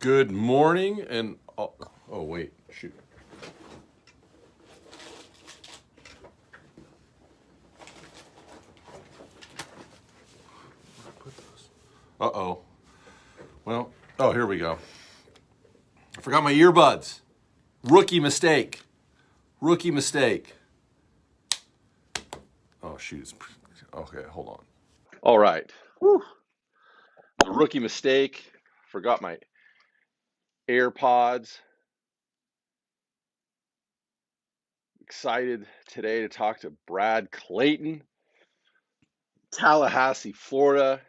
Good morning, and wait, shoot. Uh-oh. Well, here we go. I forgot my earbuds. Rookie mistake. Rookie mistake. Oh, shoot. Okay, hold on. All right. Whew. A rookie mistake. Forgot my AirPods. Excited today to talk to Brad Clayton. Tallahassee, Florida.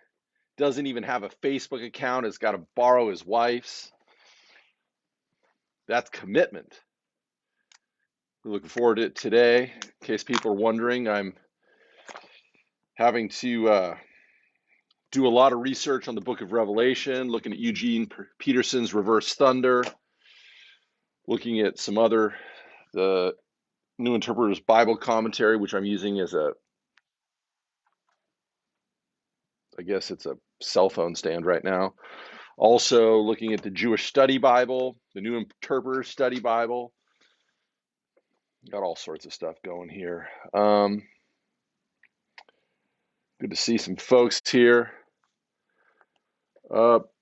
Doesn't even have a Facebook account. Has got to borrow his wife's. That's commitment. We're looking forward to it today. In case people are wondering, I'm having to do a lot of research on the book of Revelation, looking at Eugene Peterson's Reverse Thunder, looking at some other, the New Interpreter's Bible commentary, which I'm using as I guess it's a cell phone stand right now. Also looking at the Jewish Study Bible, the New Interpreter's Study Bible. Got all sorts of stuff going here. Good to see some folks here.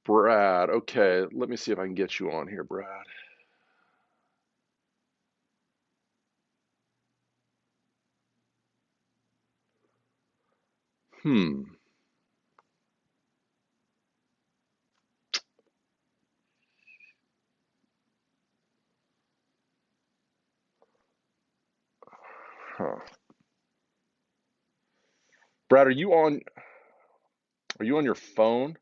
Brad, okay, let me see if I can get you on here, Brad. Huh. Brad, are you on your phone?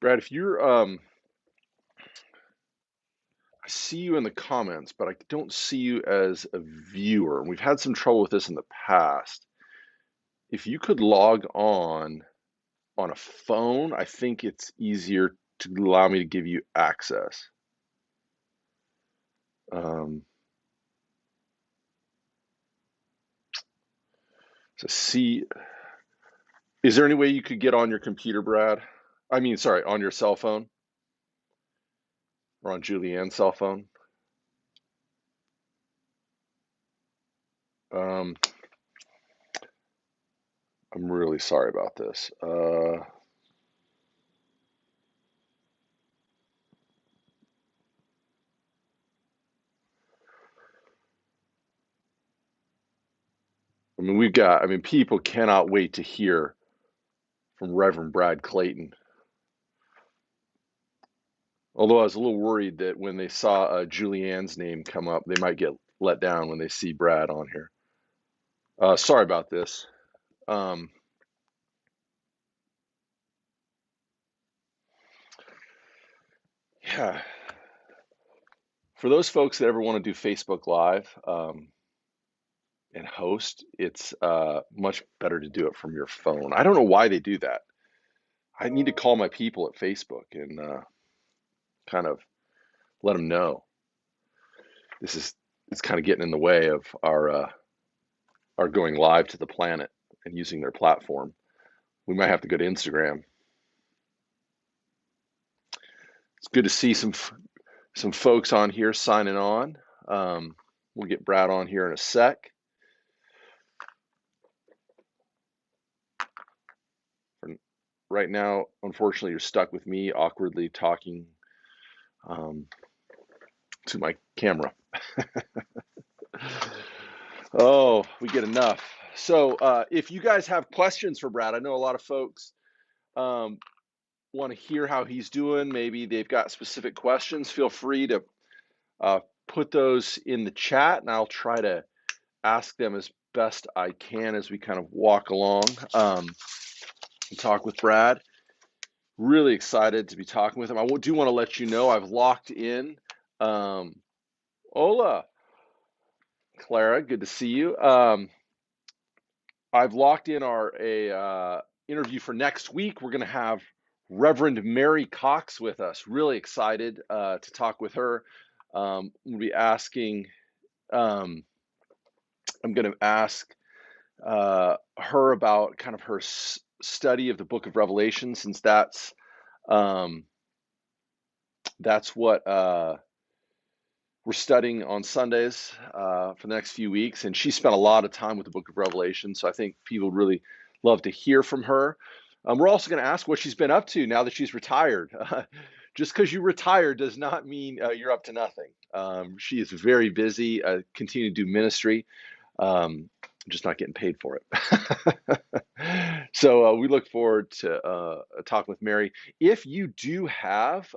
Brad, if you're I see you in the comments, but I don't see you as a viewer. We've had some trouble with this in the past. If you could log on a phone, I think it's easier to allow me to give you access. So see, is there any way you could get on your computer, Brad? I mean, sorry, on your cell phone or on Julianne's cell phone? I'm really sorry about this. I mean, people cannot wait to hear from Reverend Brad Clayton. Although I was a little worried that when they saw Julianne's name come up, they might get let down when they see Brad on here. Sorry about this. Yeah. For those folks that ever want to do Facebook Live and host, it's much better to do it from your phone. I don't know why they do that. I need to call my people at Facebook and kind of let them know. It's kind of getting in the way of our going live to the planet and using their platform. We might have to go to Instagram. It's good to see some folks on here signing on. We'll get Brad on here in a sec. Right now, unfortunately, you're stuck with me awkwardly talking to my camera. Oh, we get enough. So if you guys have questions for Brad, I know a lot of folks want to hear how he's doing. Maybe they've got specific questions. Feel free to put those in the chat, and I'll try to ask them as best I can as we kind of walk along and talk with Brad. Really excited to be talking with him. I do want to let you know I've locked in. Hola, Clara, good to see you. I've locked in our interview for next week. We're going to have Reverend Mary Cox with us. Really excited to talk with her. We'll be asking. I'm going to ask her about kind of her study of the book of Revelation, since um, that's what we're studying on Sundays for the next few weeks. And she spent a lot of time with the book of Revelation, so I think people would really love to hear from her. We're also going to ask what she's been up to now that she's retired. Just because you retire does not mean you're up to nothing. She is very busy, continue to do ministry. Just not getting paid for it. So we look forward to talking with Mary. If you do have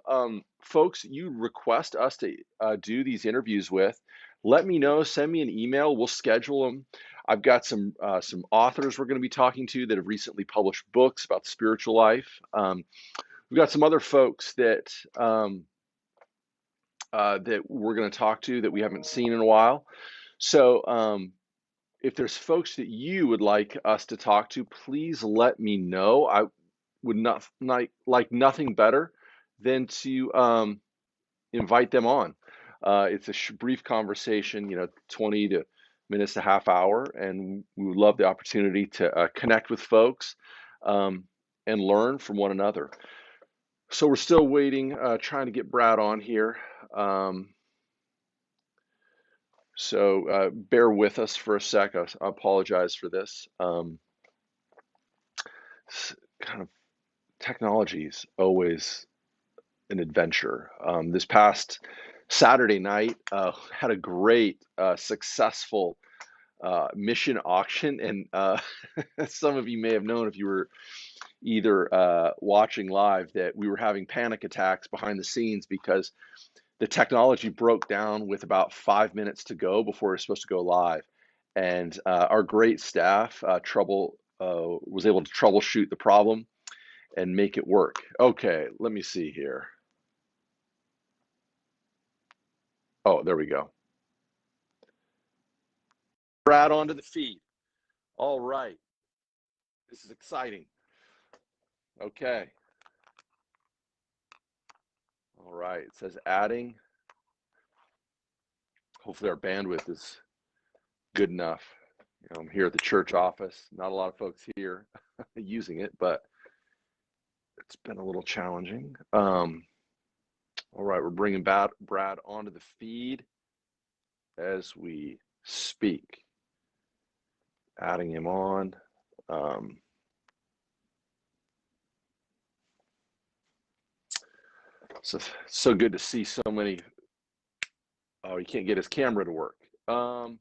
folks you request us to do these interviews with, let me know. Send me an email. We'll schedule them. I've got some authors we're going to be talking to that have recently published books about the spiritual life. We've got some other folks that that we're going to talk to that we haven't seen in a while. So if there's folks that you would like us to talk to, please let me know. I would not like nothing better than to invite them on. It's a brief conversation, 20 to minutes to half hour, and we would love the opportunity to connect with folks and learn from one another. So we're still waiting, trying to get Brad on here. So bear with us for a sec. I apologize for this. Kind of technology is always an adventure. This past Saturday night, had a great, successful mission auction, and some of you may have known if you were either watching live that we were having panic attacks behind the scenes because the technology broke down with about 5 minutes to go before we were supposed to go live, and our great staff was able to troubleshoot the problem and make it work. Okay, let me see here. Oh, there we go. Brad onto the feed. All right. This is exciting. Okay. All right. It says adding. Hopefully our bandwidth is good enough. I'm here at the church office. Not a lot of folks here using it, but it's been a little challenging. All right. We're bringing Brad onto the feed as we speak. Adding him on. So good to see so many. Oh, he can't get his camera to work. All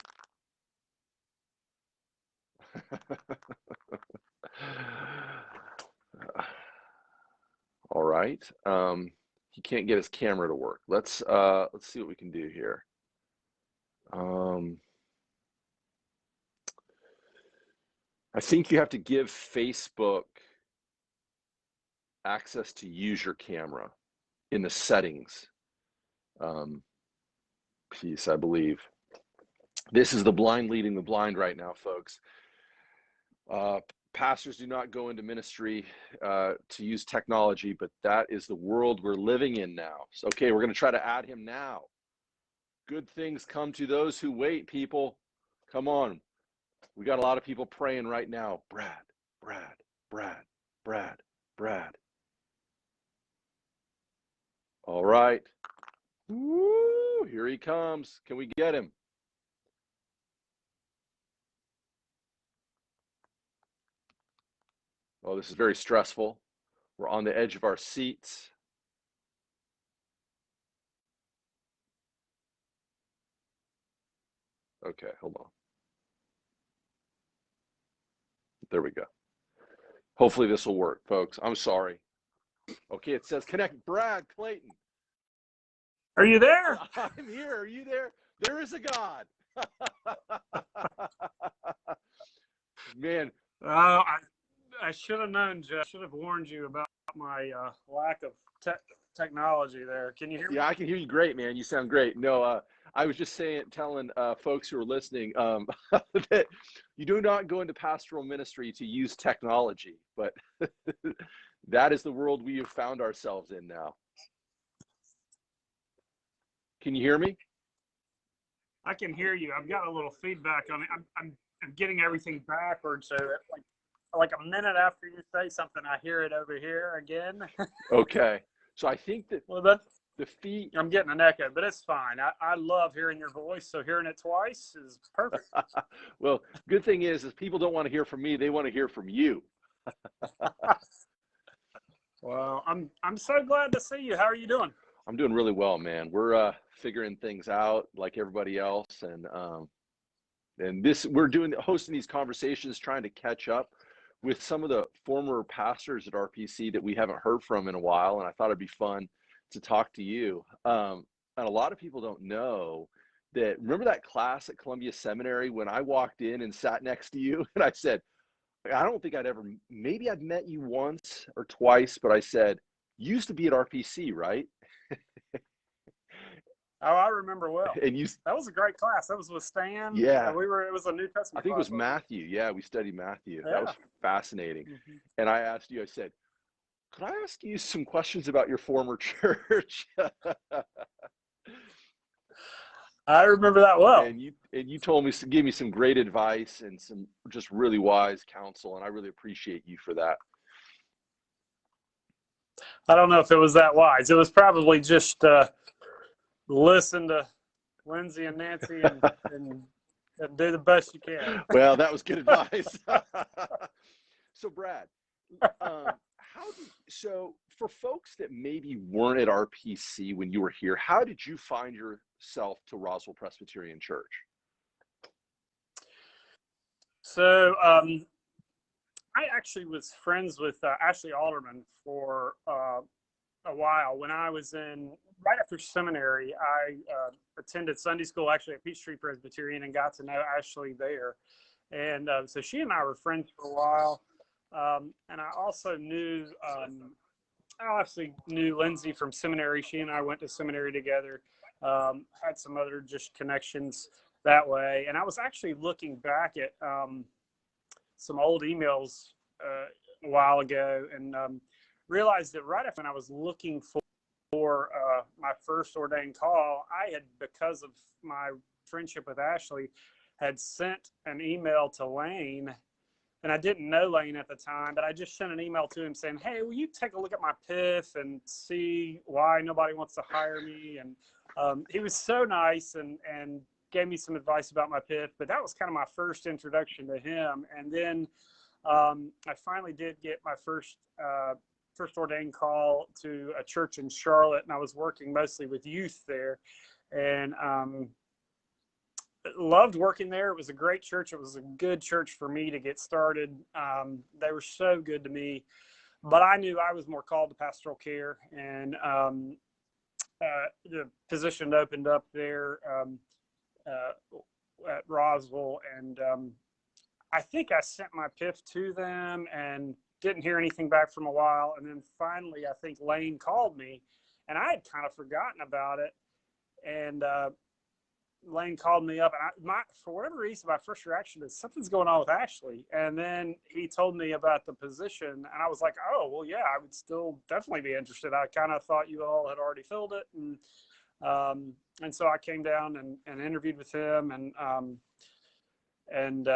right. He can't get his camera to work. Let's see what we can do here. I think you have to give Facebook access to use your camera in the settings piece, I believe. This is the blind leading the blind right now, folks. Pastors do not go into ministry to use technology, but that is the world we're living in now. So, okay, we're going to try to add him now. Good things come to those who wait, people. Come on. We got a lot of people praying right now. Brad, Brad, Brad, Brad, Brad. All right. Woo, here he comes. Can we get him? Oh, this is very stressful. We're on the edge of our seats. Okay, hold on. There we go. Hopefully this will work, folks. I'm sorry. Okay, it says connect Brad Clayton. Are you there? I'm here. Are you there? There is a God. Man. I should have known, Jeff. I should have warned you about my lack of technology there. Can you hear me? Yeah, I can hear you great, man. You sound great. No, I was just telling folks who are listening that you do not go into pastoral ministry to use technology, but that is the world we have found ourselves in now. Can you hear me? I can hear you. I've got a little feedback on it. I'm getting everything backwards. So like a minute after you say something, I hear it over here again. Okay. So I think that Well, that's, the feet. I'm getting an echo, but it's fine. I love hearing your voice, so hearing it twice is perfect. Well, good thing is people don't want to hear from me; they want to hear from you. Well, I'm so glad to see you. How are you doing? I'm doing really well, man. We're figuring things out like everybody else, and this we're hosting these conversations, trying to catch up with some of the former pastors at RPC that we haven't heard from in a while, and I thought it'd be fun to talk to you. And a lot of people don't know that. Remember that class at Columbia Seminary when I walked in and sat next to you, and I said, I don't think maybe I'd met you once or twice, but I said, you used to be at RPC, right? Oh, I remember well. And that was a great class. That was with Stan. Yeah. It was a New Testament I think it was class, Matthew. Yeah, we studied Matthew. Yeah. That was fascinating. Mm-hmm. And I asked you, I said, could I ask you some questions about your former church? I remember that well. And you told me, gave me some great advice and some just really wise counsel, and I really appreciate you for that. I don't know if it was that wise. It was probably just listen to Lindsay and Nancy and do the best you can. Well, that was good advice. So, Brad, so for folks that maybe weren't at RPC when you were here, how did you find yourself to Roswell Presbyterian Church? So I actually was friends with Ashley Alderman for a while. When I was right after seminary, I attended Sunday school actually at Peachtree Presbyterian and got to know Ashley there. And so she and I were friends for a while. And I also obviously knew Lindsay from seminary. She and I went to seminary together, had some other just connections that way. And I was actually looking back at some old emails a while ago and realized that right after when I was looking for my first ordained call, I had, because of my friendship with Ashley, had sent an email to Lane. And I didn't know Lane at the time, but I just sent an email to him saying, hey, will you take a look at my PIF and see why nobody wants to hire me? And he was so nice and gave me some advice about my PIF, but that was kind of my first introduction to him. And then I finally did get my first ordained call to a church in Charlotte, and I was working mostly with youth there. And loved working there. It was a great church. It was a good church for me to get started. They were so good to me, but I knew I was more called to pastoral care, and the position opened up there at Roswell, and I think I sent my PIF to them and didn't hear anything back from a while. And then finally, I think Lane called me, and I had kind of forgotten about it. And Lane called me up, and for whatever reason, my first reaction is something's going on with Ashley. And then he told me about the position, and I was like, oh, well, yeah, I would still definitely be interested. I kind of thought you all had already filled it. And so I came down and interviewed with him, and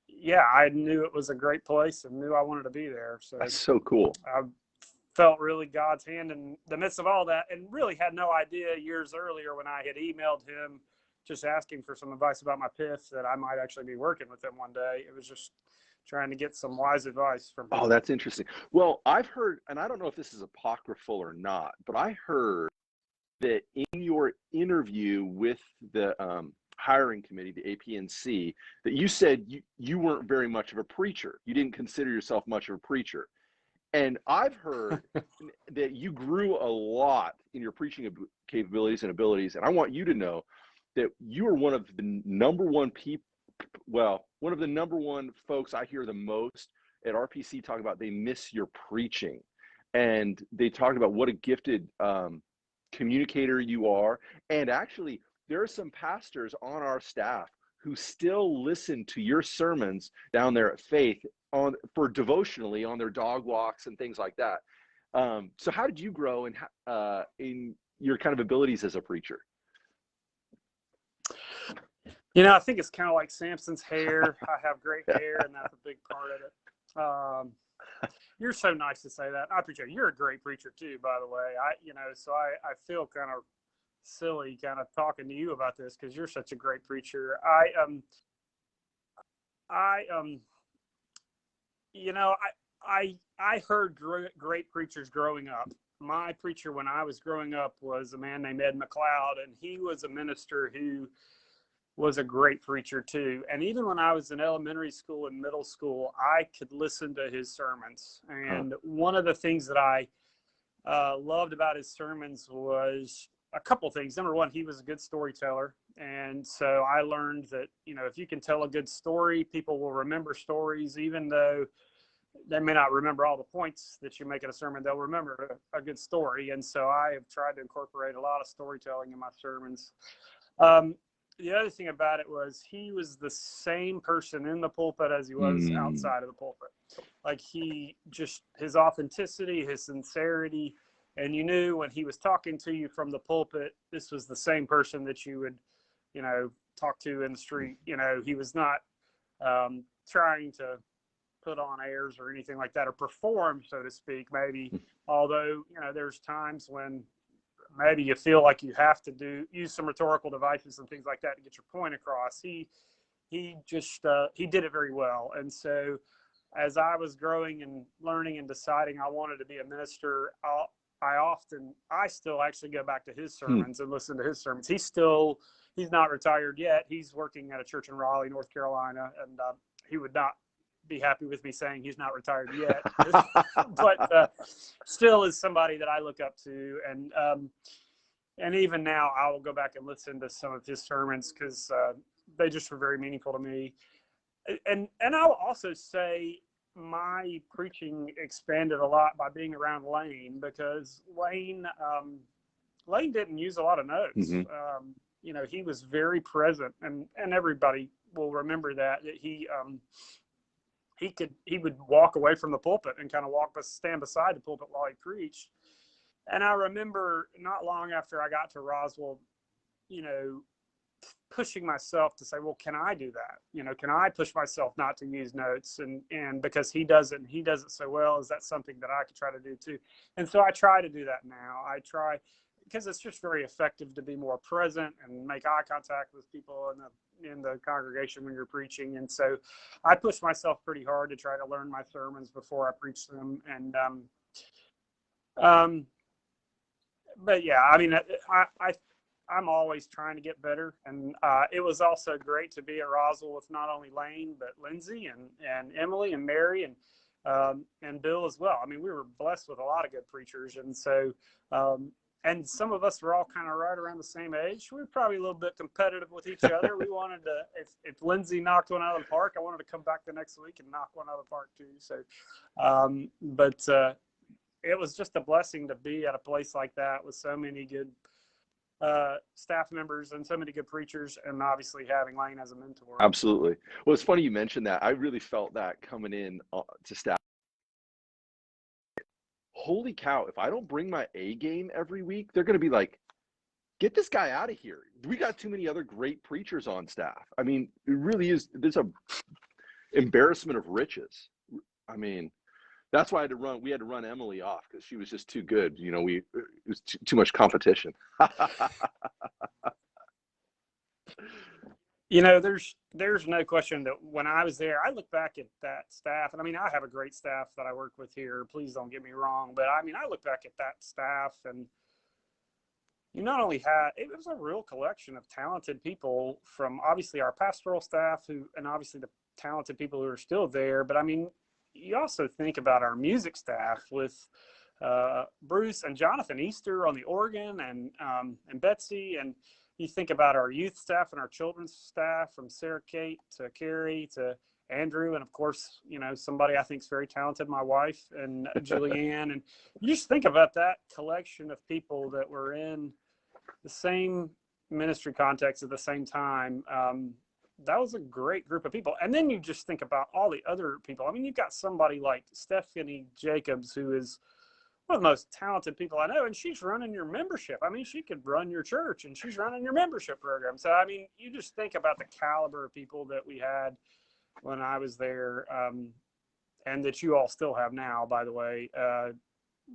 yeah, I knew it was a great place and knew I wanted to be there. So that's so cool. I felt really God's hand in the midst of all that, and really had no idea years earlier when I had emailed him just asking for some advice about my PIF that I might actually be working with him one day. It was just trying to get some wise advice from him. Oh, that's interesting. Well, I've heard, and I don't know if this is apocryphal or not, but I heard that in your interview with the hiring committee, the APNC, that you said you weren't very much of a preacher. You didn't consider yourself much of a preacher. And I've heard that you grew a lot in your preaching capabilities and abilities. And I want you to know that you are one of the number one folks I hear the most at RPC talk about they miss your preaching. And they talked about what a gifted communicator you are. And actually, there are some pastors on our staff who still listen to your sermons down there at Faith for devotionally on their dog walks and things like that. So how did you grow in your kind of abilities as a preacher? I think it's kind of like Samson's hair. I have great hair, and that's a big part of it. You're so nice to say that. I appreciate it. You're a great preacher too, by the way. So I feel kind of silly kind of talking to you about this because you're such a great preacher. I heard great preachers growing up. My preacher when I was growing up was a man named Ed McLeod, and he was a minister who was a great preacher too. And even when I was in elementary school and middle school, I could listen to his sermons. And one of the things that I loved about his sermons was a couple things. Number one, he was a good storyteller. And so I learned that, if you can tell a good story, people will remember stories, even though they may not remember all the points that you make in a sermon. They'll remember a good story. And so I have tried to incorporate a lot of storytelling in my sermons. The other thing about it was he was the same person in the pulpit as he was outside of the pulpit. Like his authenticity, his sincerity, and you knew when he was talking to you from the pulpit, this was the same person that you would, talk to in the street. He was not trying to put on airs or anything like that, or perform, so to speak, maybe, although, there's times when maybe you feel like you have to use some rhetorical devices and things like that to get your point across. He did it very well. And so as I was growing and learning and deciding I wanted to be a minister, I still actually go back to his sermons and listen to his sermons. He's not retired yet. He's working at a church in Raleigh, North Carolina, and he would not be happy with me saying he's not retired yet, but still is somebody that I look up to. And even now I will go back and listen to some of his sermons because they just were very meaningful to me. And I'll also say my preaching expanded a lot by being around Lane, because Lane didn't use a lot of notes. He was very present, and everybody will remember that he would walk away from the pulpit and kind of stand beside the pulpit while he preached. And I remember not long after I got to Roswell, pushing myself to say, well, can I do that? Can I push myself not to use notes? And because he does it so well, is that something that I could try to do too? And so I try to do that now. I try, because it's just very effective to be more present and make eye contact with people in the congregation when you're preaching. And so I push myself pretty hard to try to learn my sermons before I preach them. And but yeah, I mean, I'm always trying to get better. And it was also great to be at Roswell with not only Lane, but Lindsay and Emily and Mary and Bill as well. I mean, we were blessed with a lot of good preachers. And so, and some of us were all kind of right around the same age. We were probably a little bit competitive with each other. We wanted to, if Lindsay knocked one out of the park, I wanted to come back the next week and knock one out of the park too. So, it was just a blessing to be at a place like that with so many good staff members and so many good preachers, and obviously having Lane as a mentor. Absolutely. Well, it's funny you mentioned that. I really felt that coming in to staff. Holy cow, if I don't bring my A game every week, they're going to be like, get this guy out of here. We got too many other great preachers on staff. I mean, it really is. There's a embarrassment of riches. I mean, that's why we had to run Emily off, because she was just too good. It was too much competition. There's no question that when I was there, I look back at that staff, and I mean, I have a great staff that I work with here. Please don't get me wrong, but I mean, I look back at that staff, and you not only it was a real collection of talented people from obviously our pastoral staff and obviously the talented people who are still there. But I mean, you also think about our music staff with Bruce and Jonathan Easter on the organ, and Betsy, and you think about our youth staff and our children's staff, from Sarah Kate to Carrie to Andrew, and of course, somebody I think is very talented, my wife, and Julianne. And you just think about that collection of people that were in the same ministry context at the same time. That was a great group of people. And then you just think about all the other people. I mean, you've got somebody like Stephanie Jacobs, who is one of the most talented people I know, and she's running your membership. I mean, she could run your church, and she's running your membership program. So, I mean, you just think about the caliber of people that we had when I was there, and that you all still have now, by the way.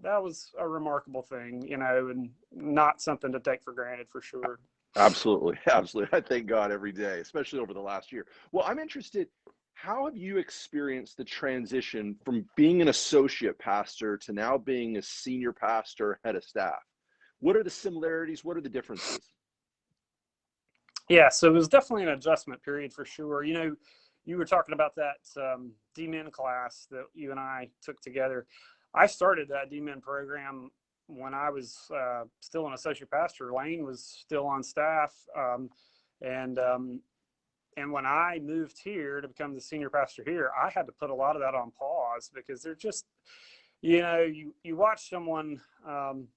That was a remarkable thing, and not something to take for granted, for sure. Absolutely. Absolutely. I thank God every day, especially over the last year. Well, I'm interested, how have you experienced the transition from being an associate pastor to now being a senior pastor, head of staff? What are the similarities? What are the differences? Yeah, so it was definitely an adjustment period for sure. You were talking about that D-Min class that you and I took together. I started that D-Min program when I was still an associate pastor. Lane was still on staff. And when I moved here to become the senior pastor here, I had to put a lot of that on pause, because they're just, you watch someone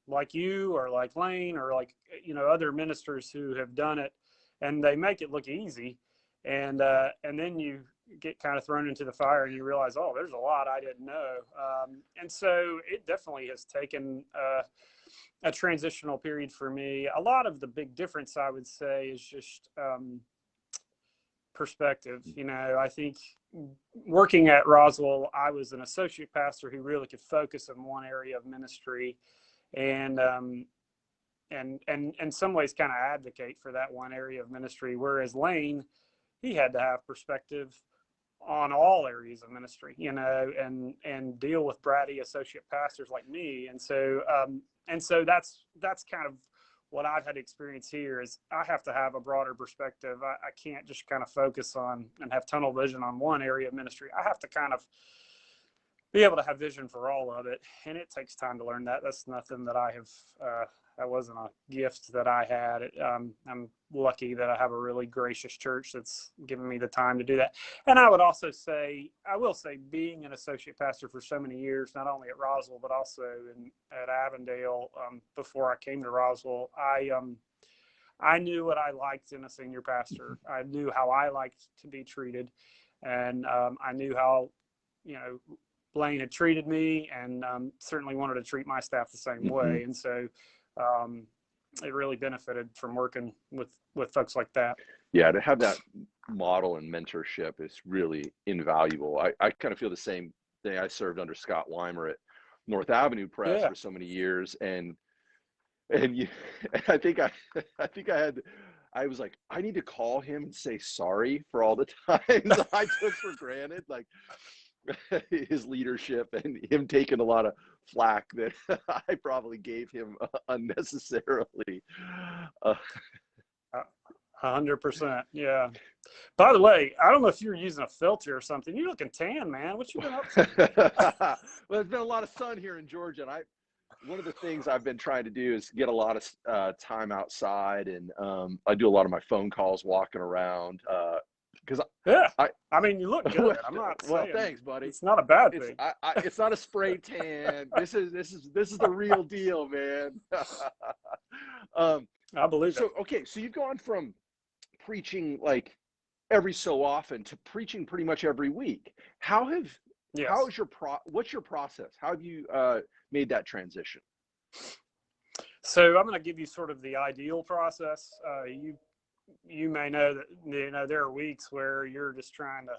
like you or like Lane or like, other ministers who have done it, and they make it look easy. And then you get kind of thrown into the fire and you realize, oh, there's a lot I didn't know. And so it definitely has taken a transitional period for me. A lot of the big difference, I would say, is just perspective. I think working at Roswell, I was an associate pastor who really could focus on one area of ministry, and in some ways kind of advocate for that one area of ministry. Whereas Lane, he had to have perspective on all areas of ministry, and deal with bratty associate pastors like me. And so that's kind of what I've had to experience here, is I have to have a broader perspective. I can't just kind of focus on and have tunnel vision on one area of ministry. I have to kind of be able to have vision for all of it. And it takes time to learn that. That's nothing that I have, that wasn't a gift that I had. I'm lucky that I have a really gracious church that's given me the time to do that. And I will say, being an associate pastor for so many years, not only at Roswell, but also at Avondale, before I came to Roswell, I knew what I liked in a senior pastor. I knew how I liked to be treated. And I knew how, Blaine had treated me, and certainly wanted to treat my staff the same way. And so it really benefited from working with folks like that. Yeah, to have that model and mentorship is really invaluable. I kind of feel the same thing. I served under Scott Weimer at North Avenue Press for so many years, and I think I was like, I need to call him and say sorry for all the times I took for granted, like his leadership, and him taking a lot of flack that I probably gave him unnecessarily. 100%. Yeah. By the way, I don't know if you're using a filter or something. You're looking tan, man. What you been up to? Well, there's been a lot of sun here in Georgia, and one of the things I've been trying to do is get a lot of time outside, and I do a lot of my phone calls walking around. Because I mean, you look good. I'm not saying. Well, thanks, buddy. It's not a bad thing. It's not a spray tan. This is the real deal, man. I believe so. Okay, so you've gone from preaching like every so often to preaching pretty much every week. What's your process? How have you made that transition? So I'm going to give you sort of the ideal process. You may know that there are weeks where you're just trying to,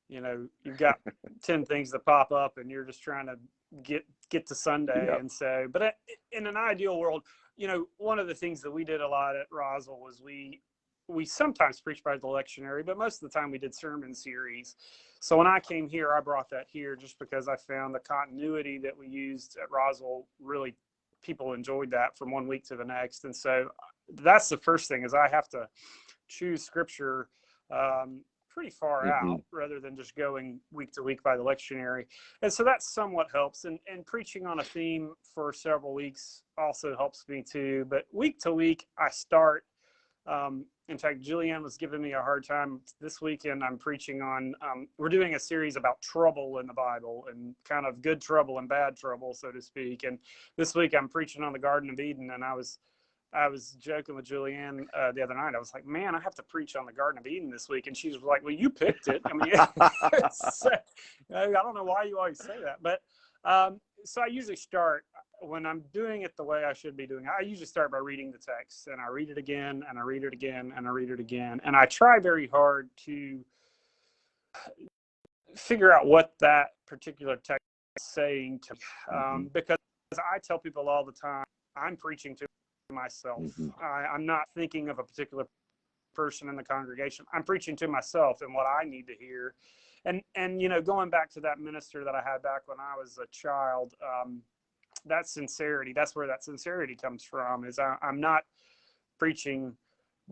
you've got 10 things that pop up, and you're just trying to get to Sunday. Yep. And so, but in an ideal world, one of the things that we did a lot at Roswell was we sometimes preached by the lectionary, but most of the time we did sermon series. So when I came here, I brought that here just because I found the continuity that we used at Roswell, really people enjoyed that from one week to the next. And so that's the first thing, is I have to choose scripture pretty far out, rather than just going week to week by the lectionary. And so that somewhat helps. And preaching on a theme for several weeks also helps me too. But week to week, I start. In fact, Julianne was giving me a hard time this weekend. I'm preaching on, we're doing a series about trouble in the Bible, and kind of good trouble and bad trouble, so to speak. And this week I'm preaching on the Garden of Eden. And I was joking with Julianne the other night. I was like, man, I have to preach on the Garden of Eden this week. And she was like, well, you picked it. I mean, I don't know why you always say that, but so I usually start when I'm doing it the way I should be doing it. I usually start by reading the text, and I read it again, and I read it again, and I read it again. And I try very hard to figure out what that particular text is saying to me. Because I tell people all the time, I'm preaching to myself. I'm not thinking of a particular person in the congregation. I'm preaching to myself and what I need to hear. And you know, going back to that minister that I had back when I was a child, that sincerity, that's where that sincerity comes from, is I'm not preaching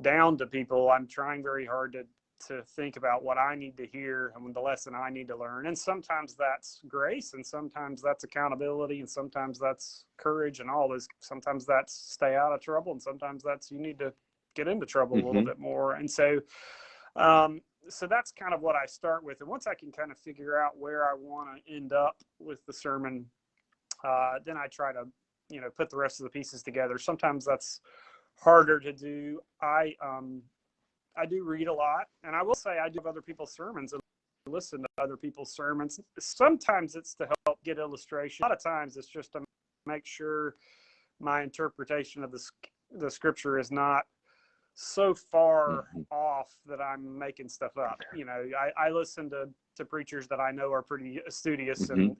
down to people. I'm trying very hard to think about what I need to hear and the lesson I need to learn. And sometimes that's grace, and sometimes that's accountability, and sometimes that's courage and all this. Sometimes that's stay out of trouble, and sometimes that's you need to get into trouble a little bit more. And so so that's kind of what I start with. And once I can kind of figure out where I want to end up with the sermon, then I try to, you know, put the rest of the pieces together. Sometimes that's harder to do. I do read a lot, and I will say I do have other people's sermons and listen to other people's sermons. Sometimes it's to help get illustration. A lot of times it's just to make sure my interpretation of the scripture is not so far off that I'm making stuff up. You know, I listen to preachers that I know are pretty studious and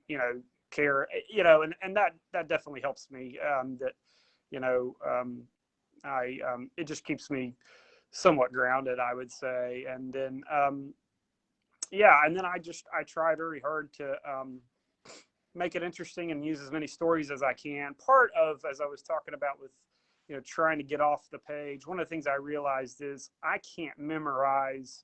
you know, care, you know, and that definitely helps me. That, you know, it just keeps me somewhat grounded, I would say. And then, yeah, and then I try very hard to make it interesting and use as many stories as I can. Part of, as I was talking about with, you know, trying to get off the page, one of the things I realized is I can't memorize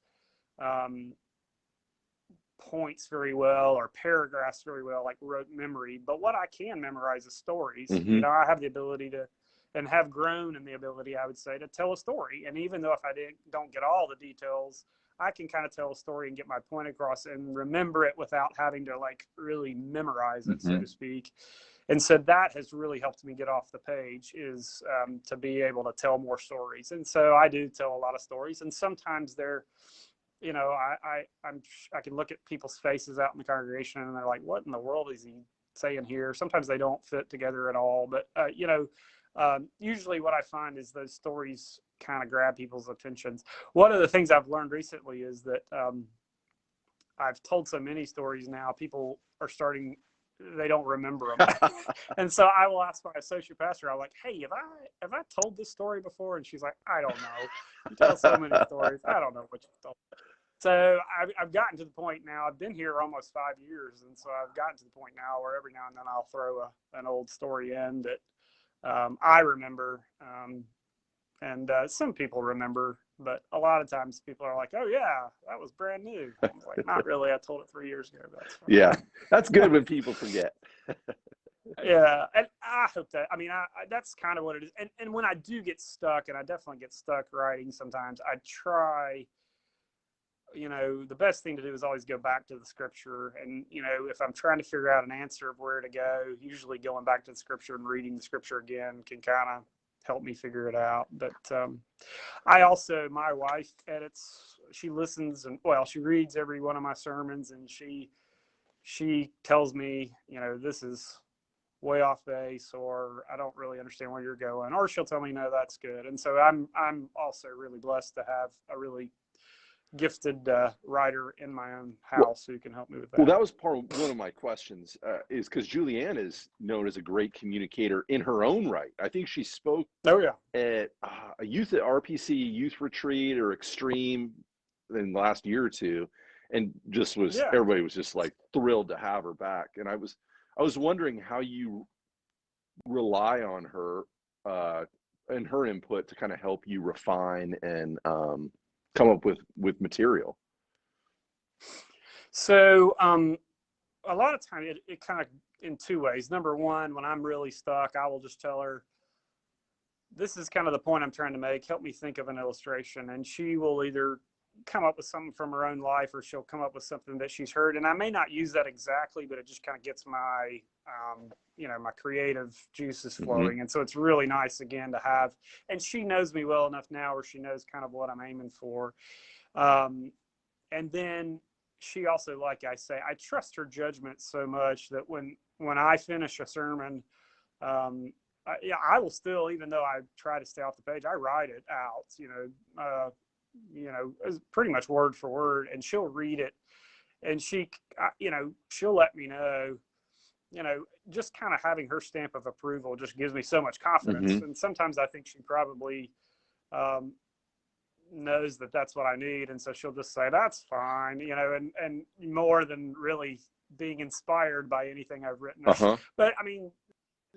points very well or paragraphs very well, like rote memory. But what I can memorize is stories. You know, I have the ability to, and have grown in the ability, I would say, to tell a story. And even though if I don't get all the details, I can kind of tell a story and get my point across and remember it without having to like really memorize it, so to speak. And so that has really helped me get off the page, is to be able to tell more stories. And so I do tell a lot of stories, and sometimes they're, you know, I can look at people's faces out in the congregation and they're like, what in the world is he saying here? Sometimes they don't fit together at all. But, you know, usually what I find is those stories kind of grab people's attentions. One of the things I've learned recently is that I've told so many stories now, people are starting, they don't remember them. And so I will ask my associate pastor, I'm like, hey, have I told this story before? And she's like, I don't know. You tell so many stories. I don't know what you've told. So I've gotten to the point now, I've been here almost 5 years. And so I've gotten to the point now where every now and then I'll throw an old story in that I remember. And some people remember, but a lot of times people are like, oh yeah, that was brand new. I was like, not really. I told it 3 years ago. That's fine. Yeah, that's good when people forget. Yeah, and I hope that, I mean, that's kind of what it is. And when I do get stuck, and I definitely get stuck writing sometimes, I try, you know, the best thing to do is always go back to the scripture. And, you know, if I'm trying to figure out an answer of where to go, usually going back to the scripture and reading the scripture again can kind of help me figure it out. But I also, my wife edits, she listens, and well, she reads every one of my sermons, and she tells me, you know, this is way off base, or I don't really understand where you're going, or she'll tell me, no, that's good. And so I'm also really blessed to have a really gifted writer in my own house who can help me with that. Well, that was one of my questions, is because Julianne is known as a great communicator in her own right. I think she spoke at a youth at RPC youth retreat or extreme in the last year or two, and just was everybody was just like thrilled to have her back. And I was wondering how you rely on her and her input to kind of help you refine and come up with material. So a lot of time it kind of in two ways. Number one, when I'm really stuck, I will just tell her, this is kind of the point I'm trying to make. Help me think of an illustration. And she will either come up with something from her own life, or she'll come up with something that she's heard. And I may not use that exactly, but it just kind of gets my, you know, my creative juices flowing. And so it's really nice, again, to have, and she knows me well enough now where she knows kind of what I'm aiming for. And then she also, like I say, I trust her judgment so much that when when I finish a sermon, I will still, even though I try to stay off the page, I write it out, pretty much word for word, and she'll read it, and she'll let me know, just kind of having her stamp of approval just gives me so much confidence. Mm-hmm. And sometimes I think she probably knows that that's what I need, and so she'll just say that's fine, and more than really being inspired by anything I've written. Uh-huh. But I mean,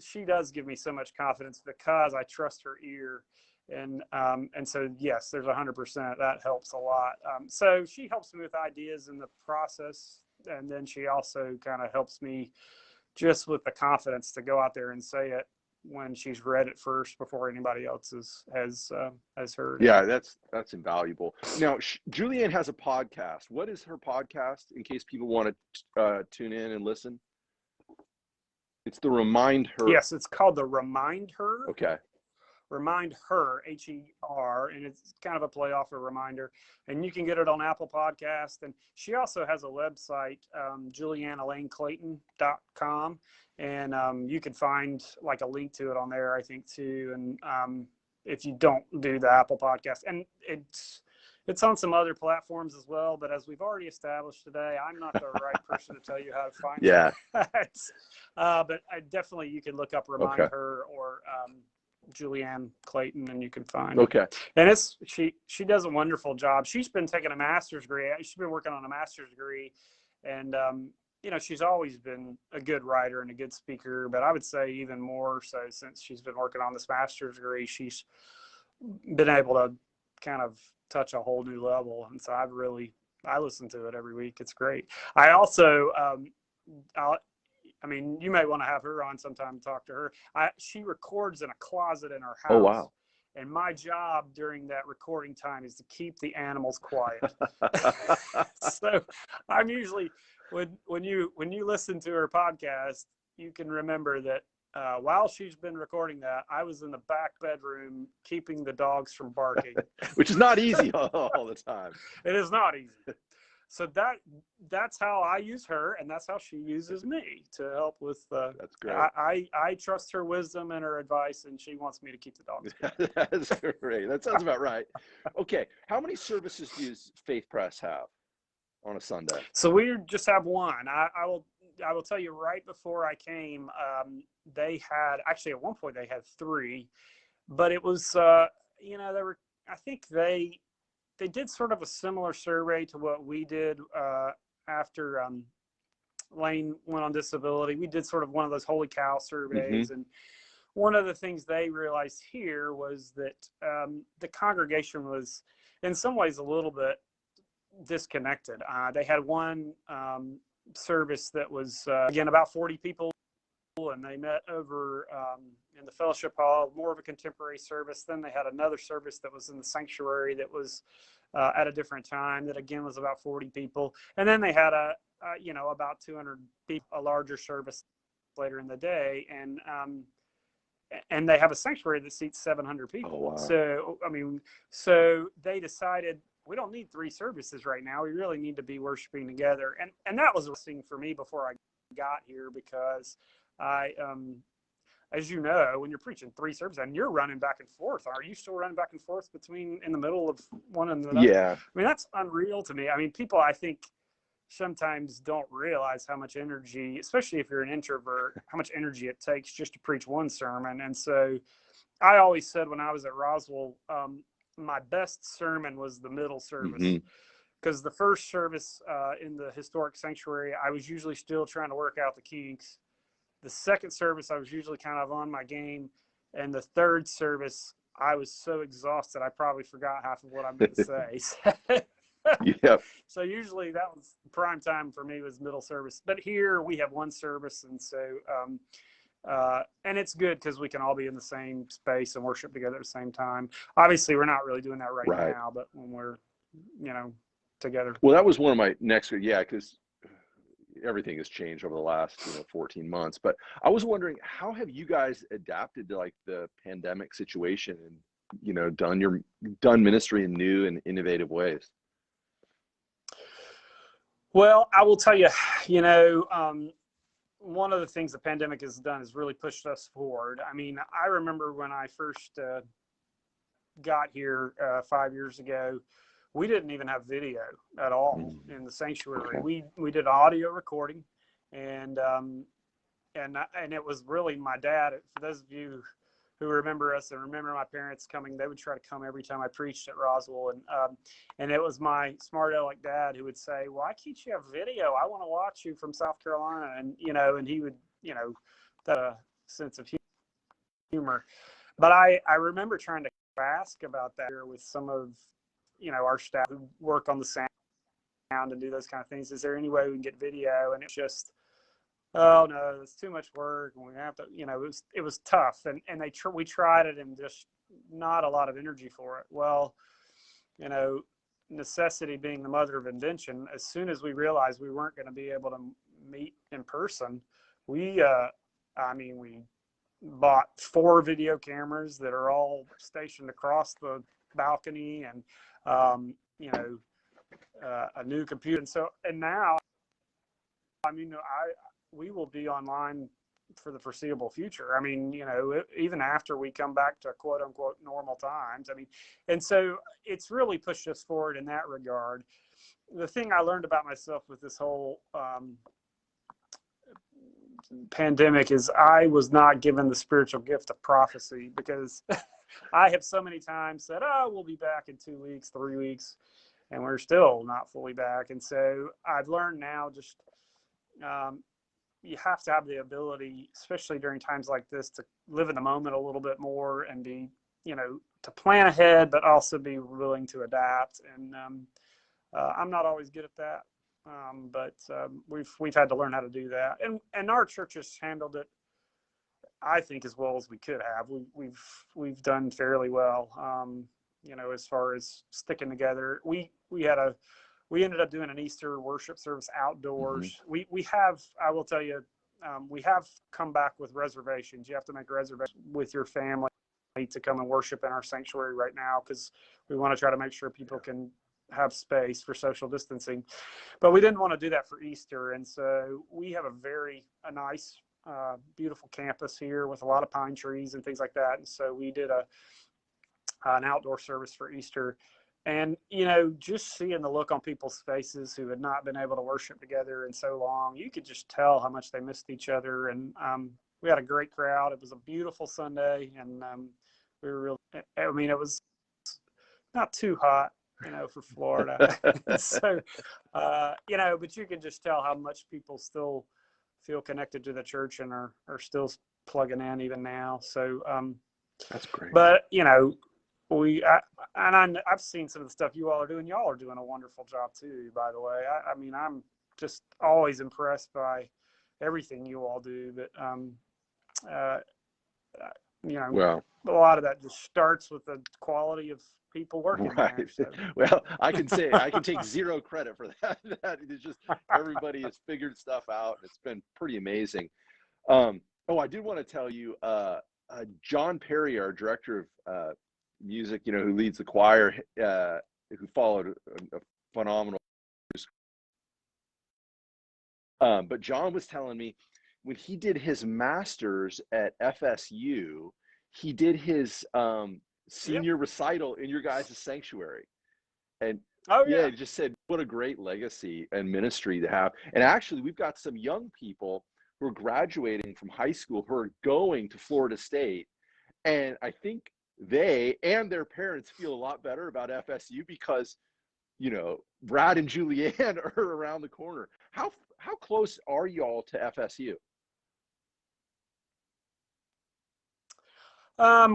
she does give me so much confidence because I trust her ear, and so yes, there's 100% that helps a lot. So she helps me with ideas in the process, and then she also kind of helps me just with the confidence to go out there and say it when she's read it first before anybody else has heard it. Yeah, that's invaluable. Now, Julianne has a podcast. What is her podcast, in case people want to tune in and listen? It's the Remind Her. Yes, it's called the Remind Her. Okay. Remind Her, Her, and it's kind of a play off a reminder. And you can get it on Apple Podcast. And she also has a website, JulianneElaineClayton.com. And you can find like a link to it on there, I think, too. And if you don't do the Apple Podcast, and it's on some other platforms as well. But as we've already established today, I'm not the right person to tell you how to find it. But definitely you can look up Remind Her or Julianne Clayton, and you can find it. And she does a wonderful job. She's been taking a master's degree. She's been working on a master's degree, and she's always been a good writer and a good speaker, but I would say even more so since she's been working on this master's degree, she's been able to kind of touch a whole new level. And so I listen to it every week. It's great. I also you may want to have her on sometime and talk to her. She records in a closet in her house. Oh, wow. And my job during that recording time is to keep the animals quiet. So I'm usually, when you listen to her podcast, you can remember that while she's been recording that, I was in the back bedroom keeping the dogs from barking. Which is not easy all the time. It is not easy. So that's how I use her, and that's how she uses me to help with. That's great. I trust her wisdom and her advice, and she wants me to keep the dogs. That's great. That sounds about right. Okay, how many services does Faith Press have on a Sunday? So we just have one. I will tell you, right before I came, they had actually at one point they had 3, but it was they were. I think they did sort of a similar survey to what we did after Lane went on disability. We did sort of one of those holy cow surveys. Mm-hmm. And one of the things they realized here was that the congregation was in some ways a little bit disconnected. They had one service that was, again, about 40 people, and they met over in the fellowship hall, more of a contemporary service. Then they had another service that was in the sanctuary that was at a different time that again was about 40 people. And then they had about 200 people, a larger service later in the day. And they have a sanctuary that seats 700 people. Oh, wow. So they decided we don't need 3 services right now. We really need to be worshiping together. And that was a thing for me before I got here, because as you know, when you're preaching 3 services and you're running back and forth, are you still running back and forth in the middle of one and another? Yeah. I mean, that's unreal to me. I mean, people, I think, sometimes don't realize how much energy, especially if you're an introvert, how much energy it takes just to preach one sermon. And so I always said when I was at Roswell, my best sermon was the middle service. Mm-hmm. Because the first service in the historic sanctuary, I was usually still trying to work out the kinks. The second service, I was usually kind of on my game. And the third service, I was so exhausted, I probably forgot half of what I'm going to say. Yep. So usually that was prime time for me, was middle service. But here we have one service. And so, and it's good because we can all be in the same space and worship together at the same time. Obviously, we're not really doing that right now, but when we're, together. Well, that was one of my next, because everything has changed over the last 14 months. But I was wondering, how have you guys adapted to like the pandemic situation and done ministry in new and innovative ways? Well, I will tell you, one of the things the pandemic has done is really pushed us forward. I mean, I remember when I first got here 5 years ago, we didn't even have video at all in the sanctuary. Okay. We did audio recording, and it was really my dad. For those of you who remember us and remember my parents coming, they would try to come every time I preached at Roswell, and it was my smart aleck dad who would say, "Why can't you have video? I want to watch you from South Carolina," and he would, that sense of humor. But I remember trying to ask about that with some of our staff who work on the sound and do those kind of things. Is there any way we can get video? And it's just, oh no, it's too much work, and we have to, it was tough, and we tried it, and just not a lot of energy for it. Well, necessity being the mother of invention, as soon as we realized we weren't going to be able to meet in person, we bought 4 video cameras that are all stationed across the balcony, and a new computer. And now, we will be online for the foreseeable future. I mean, even after we come back to quote unquote normal times. I mean, and so it's really pushed us forward in that regard. The thing I learned about myself with this whole pandemic is I was not given the spiritual gift of prophecy, because I have so many times said, "Oh, we'll be back in 2 weeks, 3 weeks," and we're still not fully back. And so I've learned now, just you have to have the ability, especially during times like this, to live in the moment a little bit more, and be, to plan ahead, but also be willing to adapt. And I'm not always good at that. But we've had to learn how to do that, and our church has handled it, I think, as well as we could have. We've done fairly well, as far as sticking together. We ended up doing an Easter worship service outdoors. We have, I will tell you, we have come back with reservations. You have to make a reservation with your family to come and worship in our sanctuary right now, because we want to try to make sure people can have space for social distancing. But we didn't want to do that for Easter, and so we have a nice, beautiful campus here with a lot of pine trees and things like that. And so we did an outdoor service for Easter, and just seeing the look on people's faces who had not been able to worship together in so long, you could just tell how much they missed each other. And we had a great crowd. It was a beautiful Sunday, and we were really, it was not too hot, for Florida. So, but you can just tell how much people still feel connected to the church and are still plugging in even now. So, That's great. But, I've seen some of the stuff you all are doing. Y'all are doing a wonderful job too, by the way. I'm just always impressed by everything you all do. But, Well, a lot of that just starts with the quality of people working right. there. So. Well, I can take zero credit for that. It's just everybody has figured stuff out, and it's been pretty amazing. I did want to tell you, John Perry, our director of music, who leads the choir, who followed a phenomenal. But John was telling me, when he did his master's at FSU, he did his senior recital in your guys' sanctuary. And he just said, what a great legacy and ministry to have. And actually, we've got some young people who are graduating from high school who are going to Florida State. And I think they and their parents feel a lot better about FSU because, Brad and Julianne are around the corner. How close are y'all to FSU?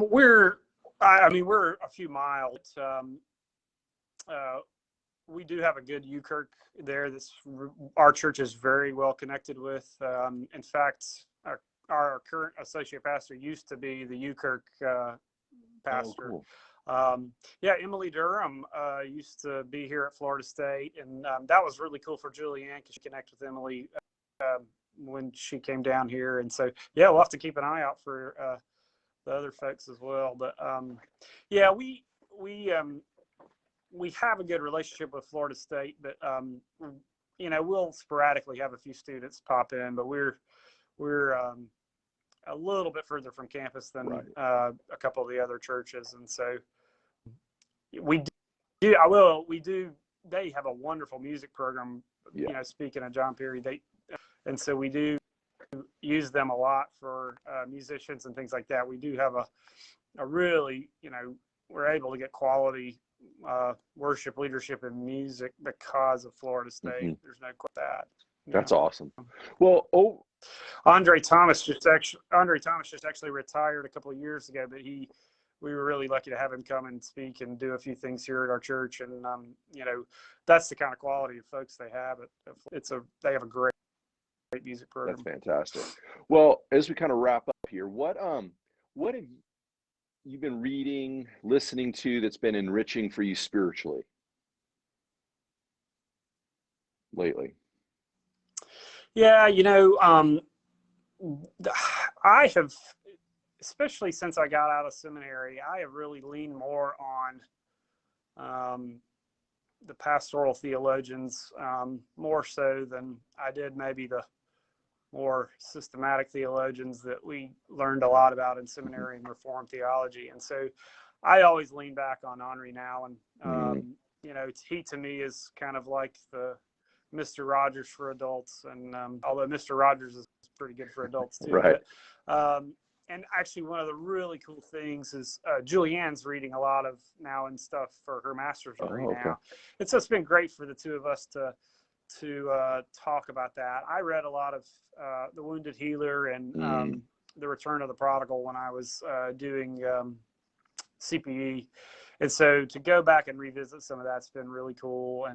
We're a few miles. We do have a good UKirk there. Our church is very well connected with. In fact, our current associate pastor used to be the UKirk pastor. Oh, cool. Emily Durham used to be here at Florida State, and that was really cool for Julianne because she connected with Emily when she came down here. And so, we'll have to keep an eye out for the other folks as well. But we have a good relationship with Florida State, but we'll sporadically have a few students pop in, but we're we're a little bit further from campus than Right. A couple of the other churches, and so we do. They have a wonderful music program. Yeah. You know, speaking of John Perry, and so we do use them a lot for musicians and things like that. We do have a really, you know, we're able to get quality worship leadership and music because of Florida State. Mm-hmm. There's no question that. That's awesome. Well, Andre Thomas just actually retired a couple of years ago, but we were really lucky to have him come and speak and do a few things here at our church. And you know, that's the kind of quality of folks they have. They have a great music program. That's fantastic. Well, as we kind of wrap up here, what have you been reading, listening to that's been enriching for you spiritually lately? Yeah, you know, I have, especially since I got out of seminary, I have really leaned more on the pastoral theologians, more so than I did maybe the more systematic theologians that we learned a lot about in seminary and Reformed theology. And so I always lean back on Henri Nouwen. You know, he to me is kind of like the Mr. Rogers for adults, and although Mr. Rogers is pretty good for adults too. Right. But, and actually, one of the really cool things is Julianne's reading a lot of Nouwen stuff for her master's degree now. And so it's been great for the two of us to talk about that. I read a lot of The Wounded Healer and The Return of the Prodigal when I was doing CPE. And so to go back and revisit some of that's been really cool.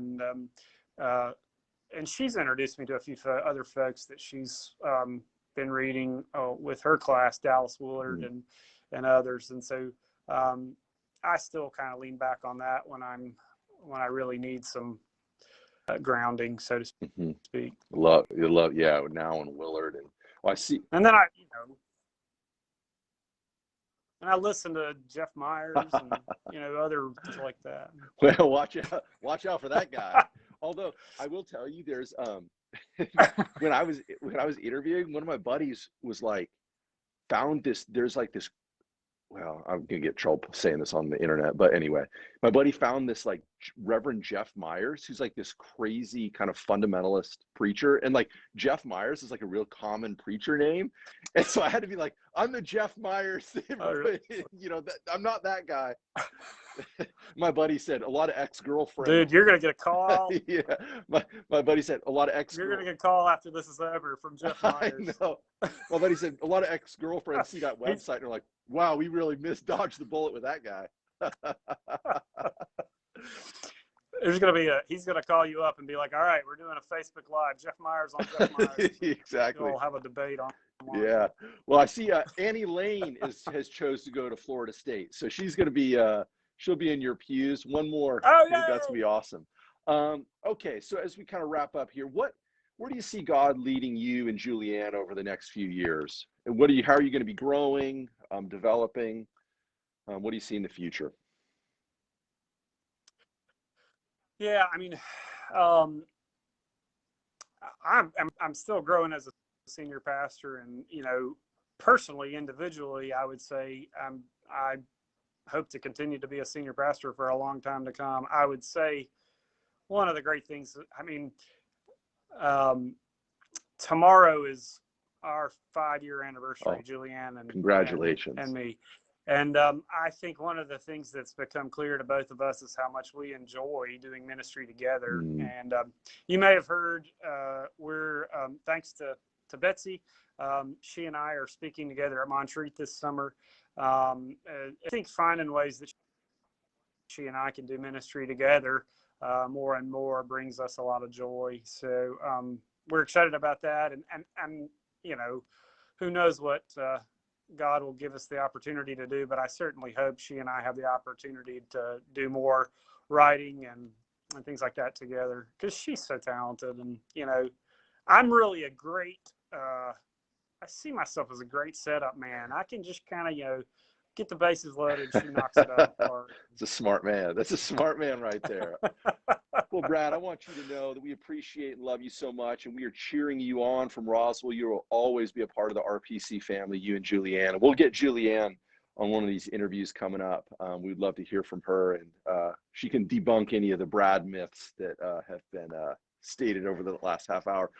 And she's introduced me to a few other folks that she's been reading with her class, Dallas Willard and others. And so I still kind of lean back on that when I really need some grounding, so to speak. Love, yeah, Nouwen, Willard, and I see. And then I listen to Jeff Myers and other like that. Well, watch out for that guy. Although I will tell you, there's when I was interviewing, one of my buddies was like, found this. There's like this. Well, I'm gonna get trouble saying this on the internet, but anyway, my buddy found this like Reverend Jeff Myers, who's like this crazy kind of fundamentalist preacher, and like Jeff Myers is like a real common preacher name, and so I had to be like, I'm the Jeff Myers, really? I'm not that guy. My buddy said a lot of ex-girlfriends. Dude, you're gonna get a call. Yeah, my buddy said a lot of ex. You're gonna get a call after this is over from Jeff Myers. I know. My buddy said a lot of ex-girlfriends see that website and are like, wow, we really dodged the bullet with that guy. He's gonna call you up and be like, all right, we're doing a Facebook Live, Jeff Myers on Jeff Myers. Exactly. We'll have a debate on. Yeah. Well, I see Annie Lane has chose to go to Florida State, so she's gonna be she'll be in your pews. One more. Oh, yeah. That's gonna be awesome. Okay, so as we kind of wrap up here, where do you see God leading you and Julianne over the next few years? And how are you going to be growing, developing? What do you see in the future? Yeah, I mean, I'm still growing as a senior pastor, and personally, individually, I would say I hope to continue to be a senior pastor for a long time to come. I would say one of the great things, tomorrow is our 5-year anniversary, Julianne, and congratulations, and me. And I think one of the things that's become clear to both of us is how much we enjoy doing ministry together. And you may have heard we're thanks to Betsy, she and I are speaking together at Montreat this summer. I think finding ways that she and I can do ministry together more and more brings us a lot of joy. So we're excited about that, and who knows what God will give us the opportunity to do, but I certainly hope she and I have the opportunity to do more writing and things like that together, because she's so talented. And I'm really a great I see myself as a great setup man. I can just kind of get the bases loaded. She knocks it out of the park. It's a smart man. That's a smart man right there. Well, Brad, I want you to know that we appreciate and love you so much, and we are cheering you on from Roswell. You will always be a part of the RPC family, you and Julianne. And we'll get Julianne on one of these interviews coming up. We'd love to hear from her, and she can debunk any of the Brad myths that have been stated over the last half hour.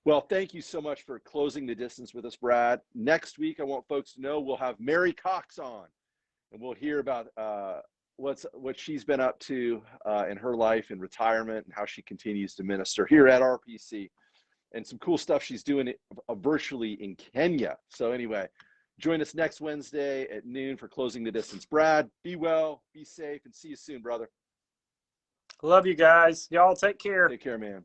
Well, thank you so much for closing the distance with us, Brad. Next week, I want folks to know we'll have Mary Cox on, and we'll hear about what she's been up to in her life in retirement and how she continues to minister here at RPC, and some cool stuff she's doing virtually in Kenya. So anyway, join us next Wednesday at noon for Closing the Distance. Brad, be well, be safe, and see you soon, brother. Love you guys. Y'all take care. Take care, man.